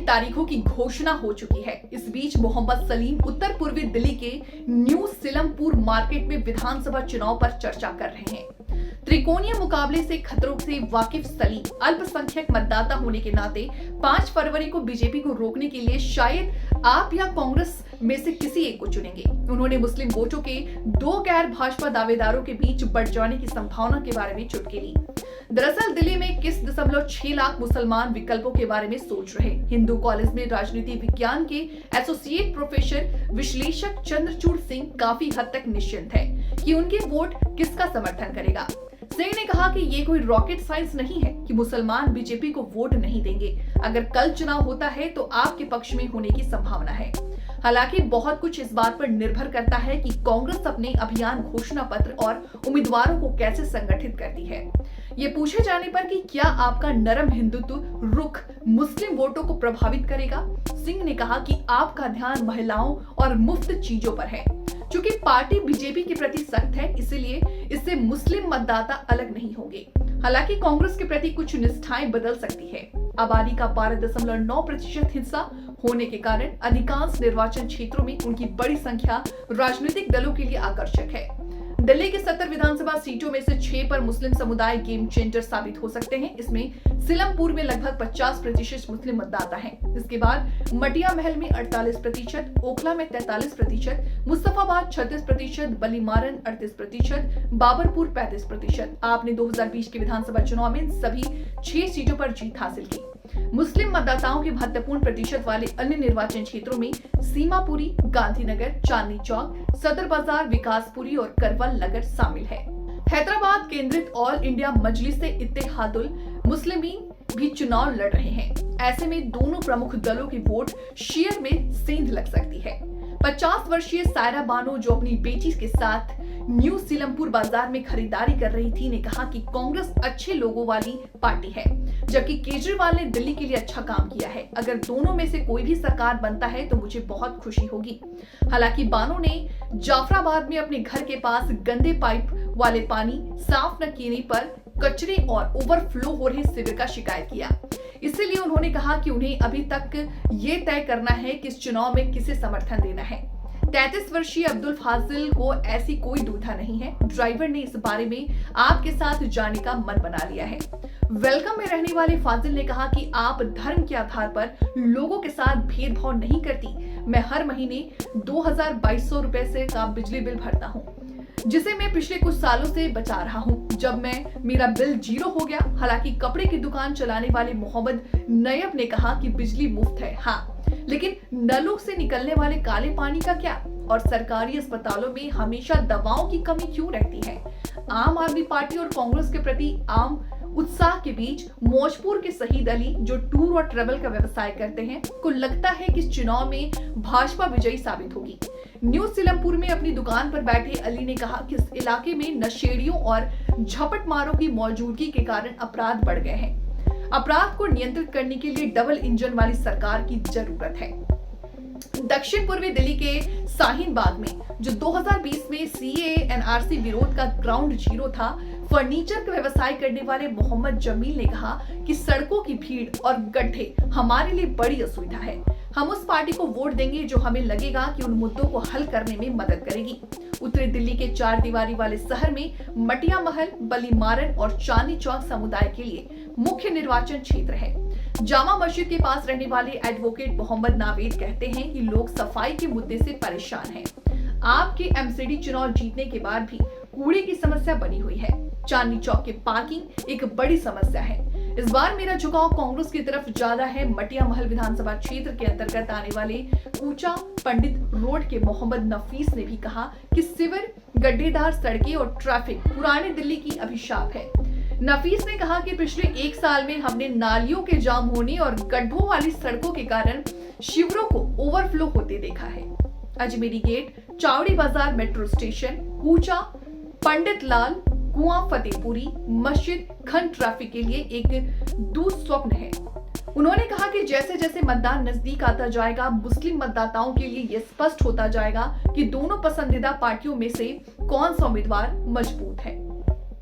तारीखों की घोषणा हो चुकी है। इस बीच मोहम्मद सलीम उत्तर पूर्वी दिल्ली के न्यू सीलमपुर मार्केट में विधानसभा चुनाव पर चर्चा कर रहे हैं। त्रिकोणीय मुकाबले से खतरों से वाकिफ सलीम अल्पसंख्यक मतदाता होने के नाते 5 फरवरी को बीजेपी को रोकने के लिए शायद आप या कांग्रेस में से किसी एक को चुनेंगे। उन्होंने मुस्लिम वोटों के 2 गैर भाजपा दावेदारों के बीच बढ़ जाने की संभावना के बारे में चुटकी ली। दरअसल दिल्ली में 21.6 लाख मुसलमान विकल्पों के बारे में सोच रहे हिंदू कॉलेज में राजनीति विज्ञान के एसोसिएट प्रोफेसर विश्लेषक चंद्रचूड़ सिंह काफी हद तक निश्चिंत है कि उनके वोट किसका समर्थन करेगा। सिंह ने कहा कि ये कोई रॉकेट साइंस नहीं है कि मुसलमान बीजेपी को वोट नहीं देंगे। अगर कल चुनाव होता है तो आपके पक्ष में होने की संभावना है। हालांकि बहुत कुछ इस बात पर निर्भर करता है कि कांग्रेस अपने अभियान घोषणा पत्र और उम्मीदवारों को कैसे संगठित करती है। ये पूछे जाने पर कि क्या आपका नरम हिंदुत्व रुख मुस्लिम वोटों को प्रभावित करेगा, सिंह ने कहा कि आपका ध्यान महिलाओं और मुफ्त चीजों पर है। चूंकि पार्टी बीजेपी के प्रति सख्त है, इसलिए इससे मुस्लिम मतदाता अलग नहीं होंगे। हालांकि कांग्रेस के प्रति कुछ निष्ठाएं बदल सकती है। आबादी का 12.9% हिस्सा होने के कारण अधिकांश निर्वाचन क्षेत्रों में उनकी बड़ी संख्या राजनीतिक दलों के लिए आकर्षक है। दिल्ली के 70 विधानसभा सीटों में से 6 पर मुस्लिम समुदाय गेम चेंजर साबित हो सकते हैं। इसमें सीलमपुर में लगभग 50% मुस्लिम मतदाता हैं। इसके बाद मटिया महल में 48%, ओखला में 43%, मुस्तफाबाद 36%, बलीमारन 38%, बाबरपुर 35%। आपने 2020 के विधानसभा चुनाव में सभी 6 सीटों पर जीत हासिल की। मुस्लिम मतदाताओं के महत्वपूर्ण प्रतिशत वाले अन्य निर्वाचन क्षेत्रों में सीमापुरी, गांधीनगर, चांदनी चौक, सदर बाजार, विकासपुरी और करवल नगर शामिल है। हैदराबाद केंद्रित ऑल इंडिया मजलिस इत्तेहादुल मुस्लिमीन भी चुनाव लड़ रहे हैं। ऐसे में दोनों प्रमुख दलों की वोट शेयर में सेंध लग सकती है। 50 वर्षीय सायरा बानो, जो अपनी बेटी के साथ न्यू सीलमपुर बाजार में खरीदारी कर रही थी, ने कहा कि कांग्रेस अच्छे लोगों वाली पार्टी है, जबकि केजरीवाल ने दिल्ली के लिए अच्छा काम किया है। अगर दोनों में से कोई भी सरकार बनता है तो मुझे बहुत खुशी होगी। हालांकि बानो ने जाफराबाद में अपने घर के पास गंदे पाइप वाले पानी साफ न किए पर कचरे और ओवरफ्लो हो रहे सीवर का शिकायत किया। इसलिए उन्होंने कहा कि उन्हें अभी तक ये तय करना है कि इस चुनाव में किसे समर्थन देना है। 33 वर्षीय अब्दुल फाजिल को ऐसी कोई दुविधा नहीं है। ड्राइवर ने इस बारे में आपके साथ जाने का मन बना लिया है। वेलकम में रहने वाले फाजिल ने कहा कि आप धर्म के आधार पर लोगों के साथ भेदभाव नहीं करती। मैं हर महीने 2200 रुपए से का बिजली बिल भरता हूँ, जिसे मैं पिछले कुछ सालों से बचा रहा हूँ। जब मेरा बिल 0 हो गया। हालांकि कपड़े की दुकान चलाने वाले मोहम्मद नयब ने कहा कि बिजली मुफ्त है, हाँ, लेकिन नलों से निकलने वाले काले पानी का क्या? और सरकारी अस्पतालों में हमेशा दवाओं की कमी क्यों रहती है? आम आदमी पार्टी और कांग्रेस के प्रति आम उत्साह के बीच मौजपुर के शहीद अली, जो टूर और ट्रेवल का व्यवसाय करते हैं, को लगता है कि इस चुनाव में भाजपा विजयी साबित होगी। न्यू सीलमपुर में अपनी दुकान पर बैठे अली ने कहा कि इस इलाके में नशेड़ियों और झपटमारों की मौजूदगी के कारण अपराध बढ़ गए हैं। अपराध को नियंत्रित करने के लिए डबल इंजन वाली सरकार की जरूरत है। दक्षिण पूर्वी दिल्ली के शाहीन बाग में, जो 2020 में सीएए एनआरसी विरोध का ग्राउंड जीरो था, फर्नीचर का व्यवसाय करने वाले मोहम्मद जमील ने कहा कि सड़कों की भीड़ और गड्ढे हमारे लिए बड़ी असुविधा है। हम उस पार्टी को वोट देंगे जो हमें लगेगा कि उन मुद्दों को हल करने में मदद करेगी। उत्तरी दिल्ली के 4 दीवारी वाले शहर में मटिया महल, बलीमारन और चांदनी चौक समुदाय के लिए मुख्य निर्वाचन क्षेत्र है। जामा मस्जिद के पास रहने वाले एडवोकेट मोहम्मद नावेद कहते हैं कि लोग सफाई के मुद्दे से परेशान हैं। आपके एमसीडी चुनाव जीतने के बाद भी कूड़े की समस्या बनी हुई है। चांदनी चौक के पार्किंग एक बड़ी समस्या है। इस बार मेरा झुकाव कांग्रेस की तरफ ज्यादा है। मटिया महल विधानसभा क्षेत्र के अंतर्गत आने वाले कूचा पंडित रोड के मोहम्मद नफीस ने भी कहा कि सिवर, गड्ढेदार सड़कें और ट्रैफिक पुराने दिल्ली की अभिशाप है। नफीस ने कहा कि पिछले 1 साल में हमने नालियों के जाम होने और गड्ढों वाली सड़कों के कारण शिविरों को ओवरफ्लो होते देखा है। अजमेरी गेट, चावड़ी बाजार मेट्रो स्टेशन, कूचा, पंडित लाल, कुआं, फतेहपुरी मस्जिद खंड ट्रैफिक के लिए एक दुस्वप्न है। उन्होंने कहा कि जैसे जैसे मतदान नजदीक आता जाएगा, मुस्लिम मतदाताओं के लिए यह स्पष्ट होता जाएगा कि दोनों पसंदीदा पार्टियों में से कौन सा उम्मीदवार मजबूत है।